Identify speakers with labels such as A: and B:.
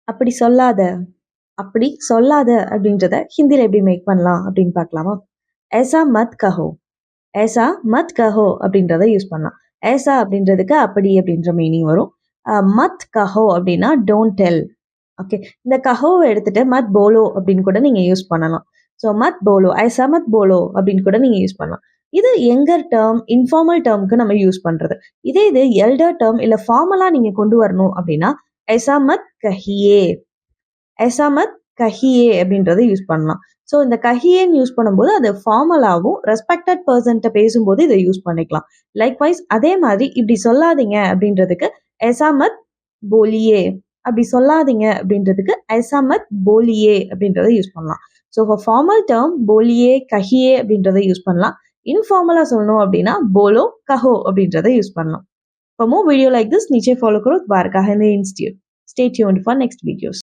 A: அப்படி சொல்லாத. அப்படி சொல்லாத அப்படின்றத ஹிந்தியில எப்படி மேக் பண்ணலாம் அப்படின்னு பார்க்கலாமா? "ऐसा मत कहो." "ऐसा मत कहो" அப்படின்றத யூஸ் பண்ணலாம். "ऐसा" அப்படின்றதுக்கு அப்படி அப்படின்ற மீனிங் வரும். "मत कहो" அப்படின்னா டோன்ட் டெல். ஓகே. இந்த கஹோவை எடுத்துட்டு மத் போலோ அப்படின்னு கூட நீங்க யூஸ் பண்ணலாம். ஸோ மத் போலோ, ஐசா மத் போலோ அப்படின்னு கூட நீங்க யூஸ் பண்ணலாம். இது யங்கர் டேர்ம், இன்ஃபார்மல் டேர்முக்கு நம்ம யூஸ் பண்றது. இதே இது எல்டர் டேர்ம் இல்ல ஃபார்மலா நீங்க கொண்டு வரணும் அப்படின்னா ஐசா மத் கஹியே, ஐசா மத் கஹியே அப்படின்றத யூஸ் பண்ணலாம். ஸோ இந்த கஹியேன்னு யூஸ் பண்ணும்போது அது ஃபார்மலாகவும் ரெஸ்பெக்டட் பர்சன்ட்ட பேசும்போது இதை யூஸ் பண்ணிக்கலாம். லைக்வைஸ் அதே மாதிரி இப்படி சொல்லாதீங்க அப்படின்றதுக்கு ஐசா மத் போலியே, அப்படி சொல்லாதீங்க அப்படின்றதுக்கு ஐசா மத் போலியே அப்படின்றத யூஸ் பண்ணலாம். ஸோ ஃபார் ஃபார்மல் டேர்ம் போலியே, கஹியே அப்படின்றத யூஸ் பண்ணலாம். इनफॉर्मला சொல்லணும் அப்படின்னா बोलो कहो அப்படின்றத யூஸ் பண்ணலாம். For more video like this नीचे follow करो Dwarka Hindi institute. Stay tuned for next videos.